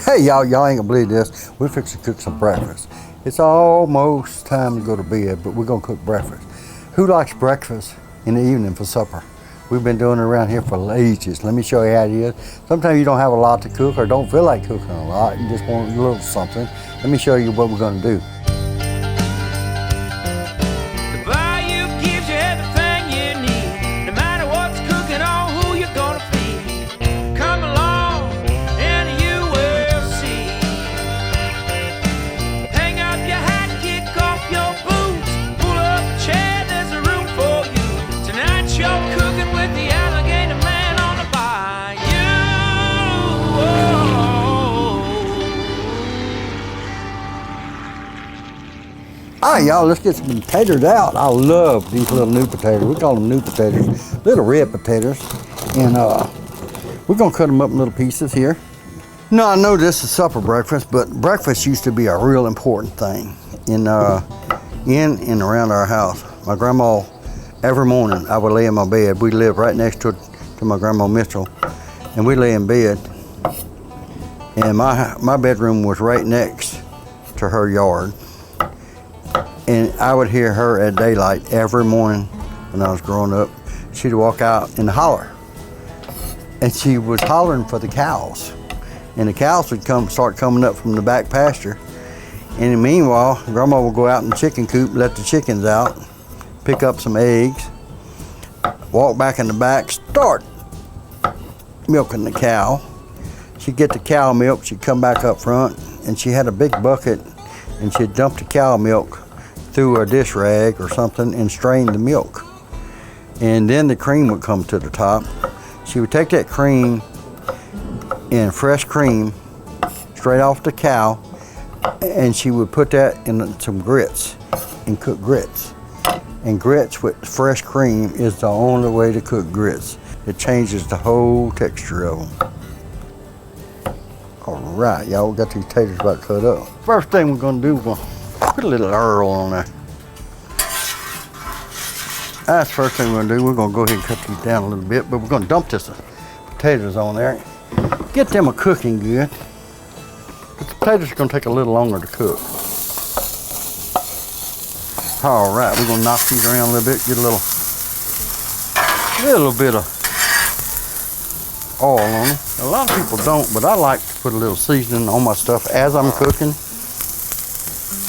Hey y'all ain't gonna believe this. We're fixing to cook some breakfast. It's almost time to go to bed, but we're gonna cook breakfast. Who likes breakfast in the evening for supper? We've been doing it around here for ages. Let me show you how it is. Sometimes you don't have a lot to cook or don't feel like cooking a lot. You just want a little something. Let me show you what we're gonna do. The Bayou gives you everything you need, no matter what's cooking or who you're gonna feed. Come along and you will see. Hang up your hat, kick off your boots, pull up a chair, there's a room for you. Tonight you're cooking with the alligator man on the bayou. All right, y'all, let's get some potatoes out. I love these little new potatoes. We call them new potatoes, little red potatoes. And we're gonna cut them up in little pieces here. Now, I know this is supper breakfast, but breakfast used to be a real important thing in and around our house. My grandma, every morning, I would lay in my bed. We lived right next to my grandma Mitchell, and we lay in bed. And my bedroom was right next to her yard. And I would hear her at daylight every morning when I was growing up. She'd walk out in the holler. And she was hollering for the cows. And the cows would start coming up from the back pasture. And meanwhile, Grandma would go out in the chicken coop, let the chickens out, pick up some eggs, walk back in the back, start milking the cow. She'd get the cow milk, she'd come back up front, and she had a big bucket, and she'd dump the cow milk through a dish rag or something and strain the milk. And then the cream would come to the top. She would take that cream and fresh cream straight off the cow, and she would put that in some grits and cook grits. And grits with fresh cream is the only way to cook grits. It changes the whole texture of them. All right, y'all, we got these taters about cut up. First thing we're gonna do, we're gonna put a little Earl on there. That's the first thing we're gonna do. We're gonna go ahead and cut these down a little bit, but we're gonna dump this potatoes on there. Get them a cooking good. But the potatoes are gonna take a little longer to cook. All right, we're gonna knock these around a little bit, get a little bit of oil on them. A lot of people don't, but I like to put a little seasoning on my stuff as I'm cooking.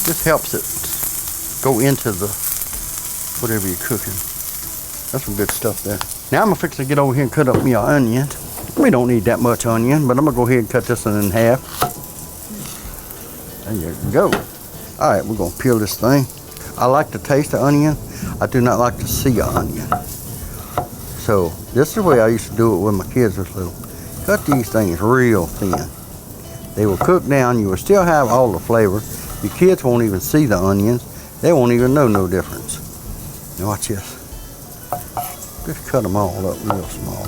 This helps it go into the whatever you're cooking. That's some good stuff there. Now I'm gonna fix to get over here and cut up me an onion. We don't need that much onion, but I'm gonna go ahead and cut this one in half. There you go. All right, we're gonna peel this thing. I like to taste the onion. I do not like to see an onion. So this is the way I used to do it when my kids was little. Cut these things real thin. They will cook down. You will still have all the flavor. Your kids won't even see the onions. They won't even know no difference. Now watch this. Just cut them all up real small.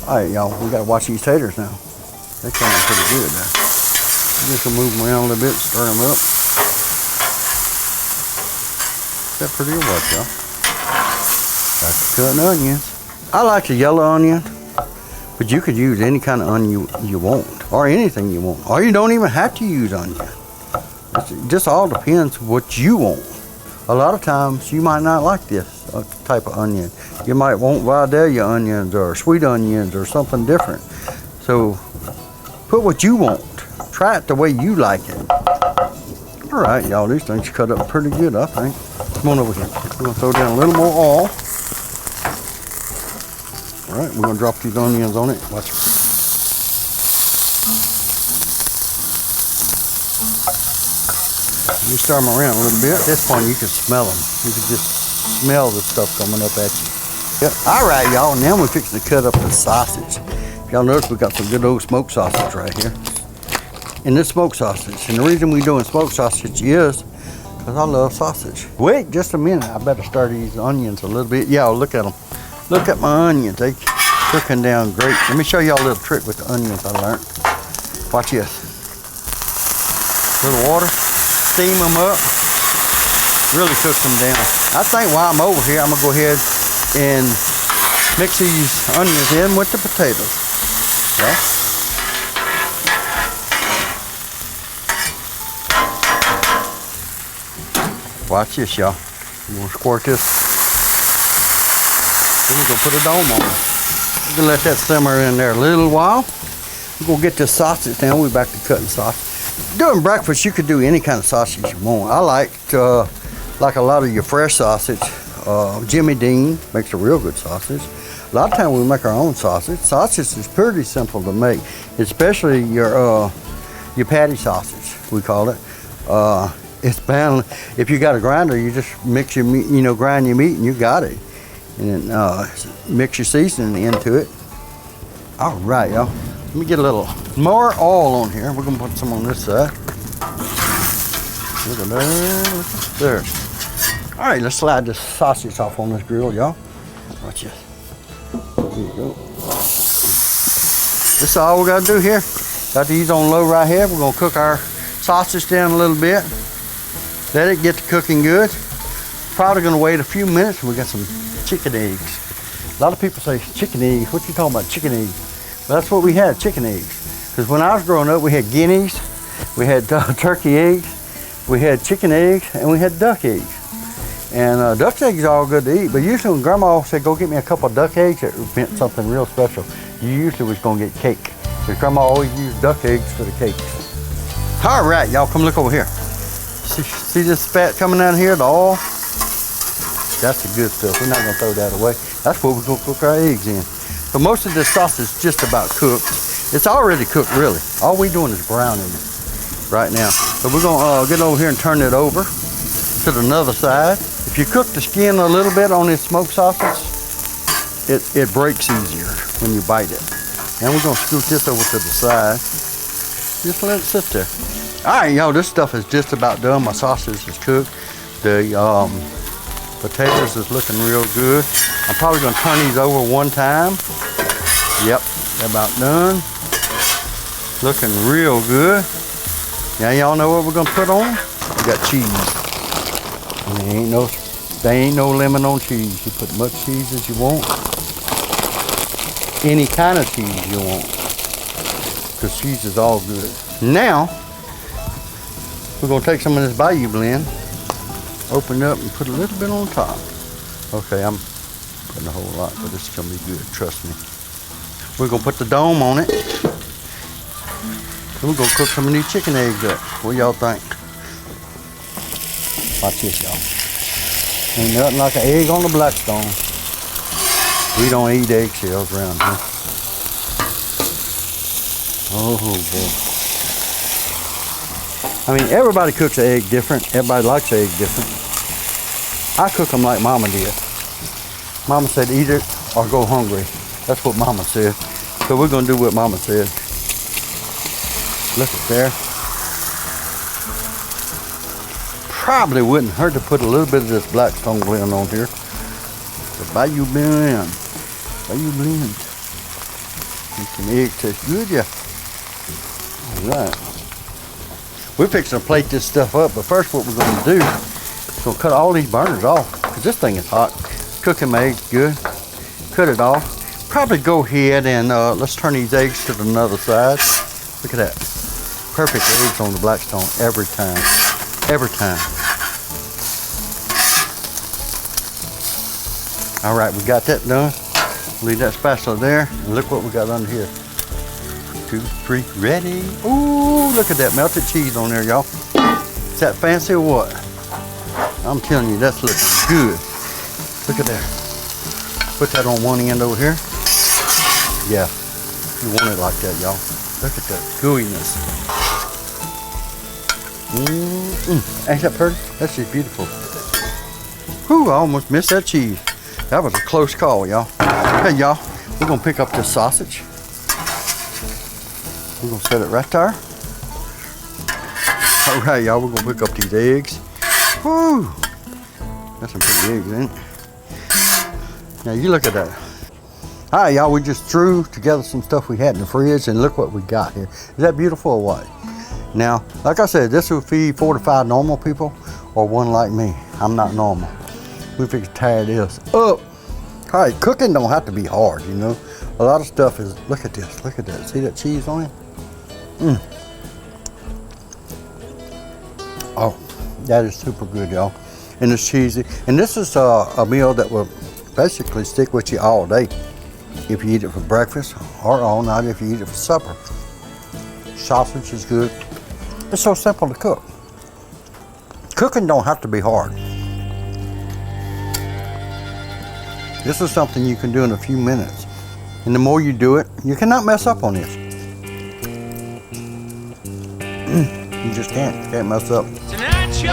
All right, y'all, we gotta watch these taters now. They're coming pretty good now. Just gonna move them around a little bit, stir them up. That's pretty good, watch, y'all. That's cutting onions. I like the yellow onion, but you could use any kind of onion you want, or anything you want. Or you don't even have to use onion. It just all depends what you want. A lot of times you might not like this type of onion. You might want Vidalia onions or sweet onions or something different. So put what you want. Try it the way you like it. All right, y'all, these things cut up pretty good, I think. Come on over here. We're gonna throw down a little more oil. All right, we're gonna drop these onions on it. Watch it. You stir them around a little bit. At this point, you can smell them. You can just smell the stuff coming up at you. Yep. All right, y'all. Now we're fixing to cut up the sausage. Y'all notice we got some good old smoked sausage right here. And this smoked sausage. And the reason we're doing smoked sausage is because I love sausage. Wait just a minute. I better stir these onions a little bit. Y'all, look at them. Look at my onions. They cooking down great. Let me show y'all a little trick with the onions I learned. Watch this. A little water. Steam them up, really cook them down. I think while I'm over here, I'm gonna go ahead and mix these onions in with the potatoes. Okay? Watch this, y'all. We're gonna squirt this. Then we're gonna put a dome on it. We're gonna let that simmer in there a little while. We're gonna get this sausage down. We're back to cutting sausage. During breakfast, you could do any kind of sausage you want. I like a lot of your fresh sausage. Jimmy Dean makes a real good sausage. A lot of times we make our own sausage. Sausage is pretty simple to make, especially your patty sausage, we call it. It's bound, if you got a grinder, you just mix your meat, grind your meat and you got it. And then mix your seasoning into it. All right, y'all. Let me get a little more oil on here. We're gonna put some on this side. Look at that, there. All right, let's slide this sausage off on this grill, y'all. Watch this. Here you go. This is all we gotta do here. Got these on low right here. We're gonna cook our sausage down a little bit. Let it get to cooking good. Probably gonna wait a few minutes. We got some chicken eggs. A lot of people say chicken eggs. What you talking about, chicken eggs? Well, that's what we had, chicken eggs. Because when I was growing up, we had guineas, we had turkey eggs, we had chicken eggs, and we had duck eggs. And duck eggs are all good to eat, but usually when Grandma said, go get me a couple of duck eggs, it meant something real special. You usually was gonna get cake. Because Grandma always used duck eggs for the cakes. All right, y'all, come look over here. See this fat coming out here, the oil? That's the good stuff. We're not gonna throw that away. That's what we're gonna cook our eggs in. So most of this sausage is just about cooked. It's already cooked, really. All we're doing is browning it right now. So we're gonna get over here and turn it over to the other side. If you cook the skin a little bit on this smoked sausage, it breaks easier when you bite it. And we're gonna scoot this over to the side. Just let it sit there. All right, y'all, this stuff is just about done. My sausage is cooked. The potatoes is looking real good. I'm probably gonna turn these over one time. Yep, they're about done. Looking real good. Now y'all know what we're gonna put on? We got cheese. And there ain't no limit on cheese. You put as much cheese as you want. Any kind of cheese you want. Because cheese is all good. Now, we're gonna take some of this Bayou blend, open it up and put a little bit on top. Okay, I'm putting a whole lot, but this is gonna be good, trust me. We're gonna put the dome on it. And we're gonna cook some of these chicken eggs up. What y'all think? Watch this, y'all. Ain't nothing like an egg on the Blackstone. We don't eat eggshells around here. Oh boy. I mean, everybody cooks an egg different. Everybody likes an egg different. I cook them like Mama did. Mama said eat it or go hungry. That's what Mama said. So we're gonna do what Mama said. Look at there. Probably wouldn't hurt to put a little bit of this Blackstone blend on here. The Bayou blend. Bayou blend. Make some egg taste good, yeah. All right. We're fixing to plate this stuff up, but first what we're gonna do is gonna cut all these burners off, because this thing is hot. Cooking my eggs good. Cut it off. Probably go ahead and let's turn these eggs to the other side. Look at that. Perfect eggs on the Blackstone every time. Every time. All right, we got that done. Leave that spatula there, and look what we got under here. 2, 3, ready. Ooh, look at that melted cheese on there, y'all. Is that fancy or what? I'm telling you, that's looking good. Look at that. Put that on one end over here. Yeah, you want it like that, y'all. Look at that gooiness. Ain't that pretty? That's just beautiful. Whew, I almost missed that cheese. That was a close call, y'all. Hey, y'all, we're gonna pick up this sausage. We're gonna set it right there. All right, y'all, we're gonna pick up these eggs. Woo! That's some pretty eggs, ain't it? Now, you look at that. All right, y'all, we just threw together some stuff we had in the fridge, and look what we got here. Is that beautiful or what? Now, like I said, this will feed 4 to 5 normal people, or one like me. I'm not normal. We fix to tear this up. All right, cooking don't have to be hard, you know. A lot of stuff is, look at this, look at that. See that cheese on it? Oh, that is super good, y'all. and it's cheesy. And this is a meal that will basically stick with you all day. If you eat it for breakfast or all night if you eat it for supper. Sausage is good. It's so simple to cook. Cooking don't have to be hard. This is something you can do in a few minutes. And the more you do it, you cannot mess up on this. You just can't mess up. Tonight's your